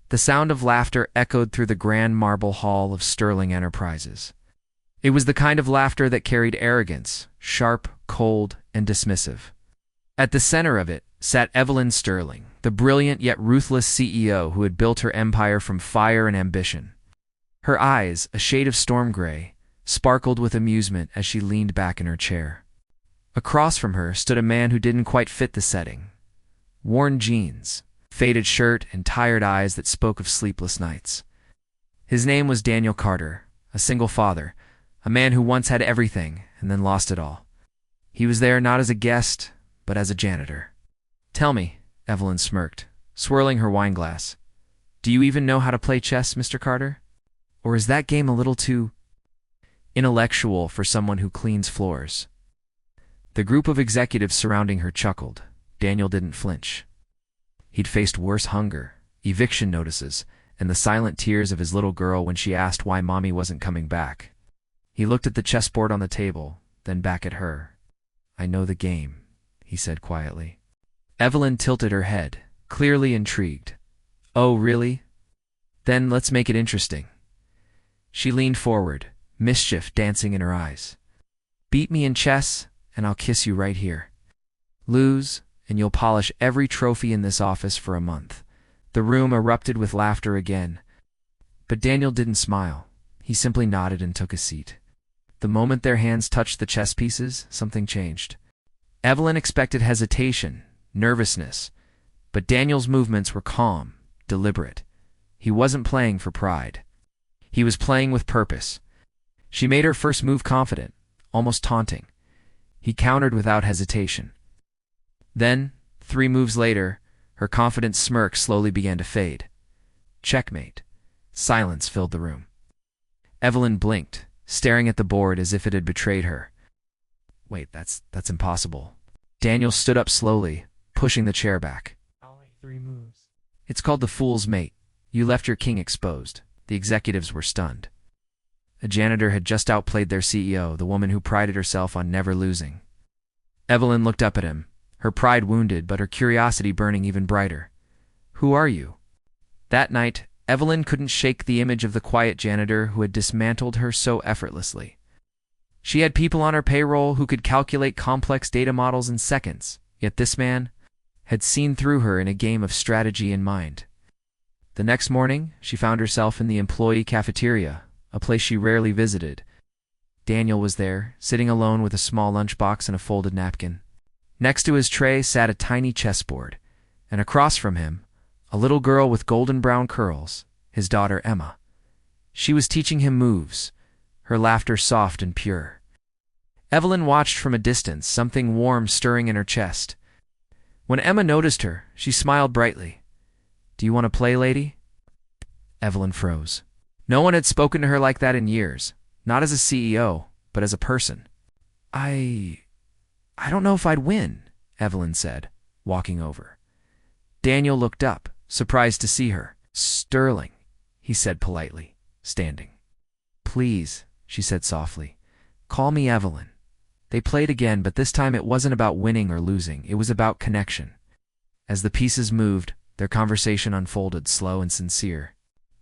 The sound of laughter echoed through the grand marble hall of Sterling Enterprises. It was the kind of laughter that carried arrogance, sharp, cold, and dismissive. At the center of it sat Evelyn Sterling, the brilliant yet ruthless CEO who had built her empire from fire and ambition. Her eyes, a shade of storm gray, sparkled with amusement as she leaned back in her chair. Across from her stood a man who didn't quite fit the setting. Worn jeans, faded shirt, and tired eyes that spoke of sleepless nights. His name was Daniel Carter, a single father, a man who once had everything and then lost it all. He was there not as a guest, but as a janitor. "Tell me," Evelyn smirked, swirling her wineglass, "do you even know how to play chess, Mr. Carter? Or is that game a little too intellectual for someone who cleans floors?" The group of executives surrounding her chuckled. Daniel didn't flinch. He'd faced worse hunger, eviction notices, and the silent tears of his little girl when she asked why mommy wasn't coming back. He looked at the chessboard on the table, then back at her. "I know the game," he said quietly. Evelyn tilted her head, clearly intrigued. "Oh, really? Then let's make it interesting." She leaned forward, mischief dancing in her eyes. "Beat me in chess, and I'll kiss you right here. Lose, and you'll polish every trophy in this office for a month." The room erupted with laughter again. But Daniel didn't smile. He simply nodded and took a seat. The moment their hands touched the chess pieces, something changed. Evelyn expected hesitation, nervousness, but Daniel's movements were calm, deliberate. He wasn't playing for pride. He was playing with purpose. She made her first move confident, almost taunting. He countered without hesitation. Then, 3 moves later, her confident smirk slowly began to fade. Checkmate. Silence filled the room. Evelyn blinked, staring at the board as if it had betrayed her. "Wait, that's impossible." Daniel stood up slowly, pushing the chair back. "Only 3 moves. "It's called the fool's mate. You left your king exposed." The executives were stunned. A janitor had just outplayed their CEO, the woman who prided herself on never losing. Evelyn looked up at him, her pride wounded but her curiosity burning even brighter. "Who are you?" That night, Evelyn couldn't shake the image of the quiet janitor who had dismantled her so effortlessly. She had people on her payroll who could calculate complex data models in seconds, yet this man had seen through her in a game of strategy in mind. The next morning, she found herself in the employee cafeteria, a place she rarely visited. Daniel was there, sitting alone with a small lunchbox and a folded napkin. Next to his tray sat a tiny chessboard, and across from him, a little girl with golden brown curls, his daughter Emma. She was teaching him moves, her laughter soft and pure. Evelyn watched from a distance, something warm stirring in her chest. When Emma noticed her, she smiled brightly. "Do you want to play, lady?" Evelyn froze. No one had spoken to her like that in years, not as a CEO, but as a person. I don't know if I'd win," Evelyn said, walking over. Daniel looked up, surprised to see her. "Sterling," he said politely, standing. "Please," she said softly, "call me Evelyn." They played again, but this time it wasn't about winning or losing, it was about connection. As the pieces moved, their conversation unfolded, slow and sincere.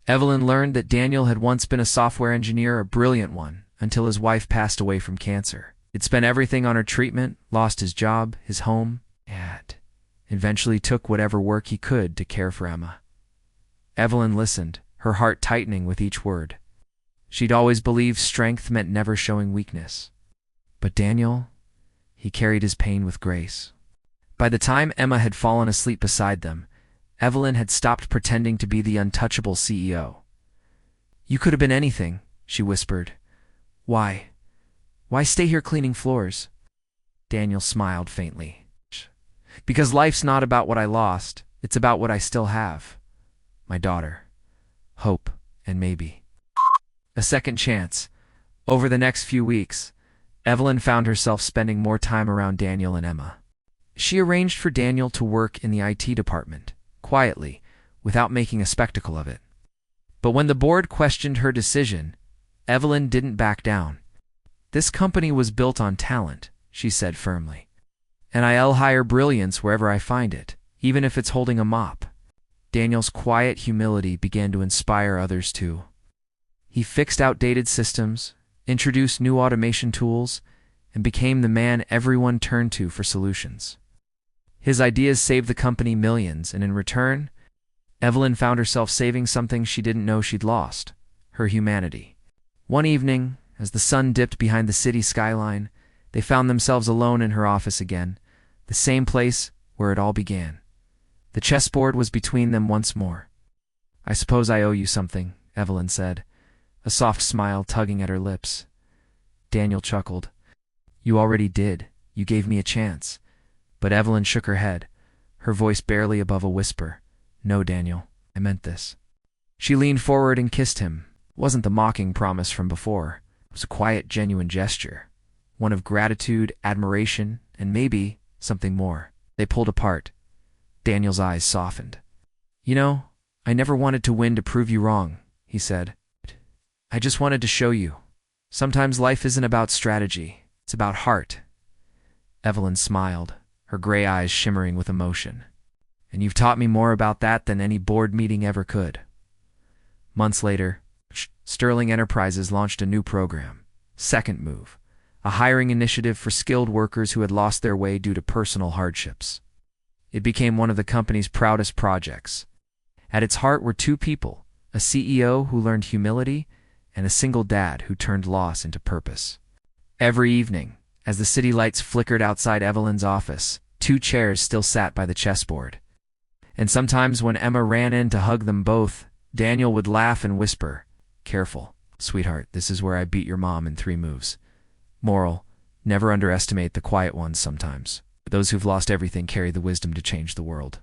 Evelyn learned that Daniel had once been a software engineer, a brilliant one, until his wife passed away from cancer. He'd spent everything on her treatment, lost his job, his home, and eventually took whatever work he could to care for Emma. Evelyn listened, her heart tightening with each word. She'd always believed strength meant never showing weakness. But Daniel, he carried his pain with grace. By the time Emma had fallen asleep beside them, Evelyn had stopped pretending to be the untouchable CEO. "You could have been anything," she whispered. "Why? Why stay here cleaning floors?" Daniel smiled faintly. "Because life's not about what I lost, it's about what I still have. My daughter, hope, and maybe a second chance." Over the next few weeks, Evelyn found herself spending more time around Daniel and Emma. She arranged for Daniel to work in the IT department, quietly, without making a spectacle of it. But when the board questioned her decision, Evelyn didn't back down. "This company was built on talent," she said firmly. "And I'll hire brilliance wherever I find it, even if it's holding a mop." Daniel's quiet humility began to inspire others too. He fixed outdated systems, introduced new automation tools, and became the man everyone turned to for solutions. His ideas saved the company millions, and in return, Evelyn found herself saving something she didn't know she'd lost: her humanity. One evening, as the sun dipped behind the city skyline, they found themselves alone in her office again, the same place where it all began. The chessboard was between them once more. "I suppose I owe you something," Evelyn said, a soft smile tugging at her lips. Daniel chuckled. "You already did. You gave me a chance." But Evelyn shook her head, her voice barely above a whisper. "No, Daniel, I meant this." She leaned forward and kissed him. It wasn't the mocking promise from before. It was a quiet, genuine gesture, one of gratitude, admiration, and maybe something more. They pulled apart. Daniel's eyes softened. "You know, I never wanted to win to prove you wrong," he said. "I just wanted to show you. Sometimes life isn't about strategy. It's about heart." Evelyn smiled, her gray eyes shimmering with emotion. "And you've taught me more about that than any board meeting ever could." Months later, Sterling Enterprises launched a new program, Second Move, a hiring initiative for skilled workers who had lost their way due to personal hardships. It became one of the company's proudest projects. At its heart were two people, a CEO who learned humility and a single dad who turned loss into purpose. Every evening, as the city lights flickered outside Evelyn's office, two chairs still sat by the chessboard. And sometimes when Emma ran in to hug them both, Daniel would laugh and whisper, "Careful, sweetheart, this is where I beat your mom in 3 moves. Moral: never underestimate the quiet ones sometimes. Those who've lost everything carry the wisdom to change the world."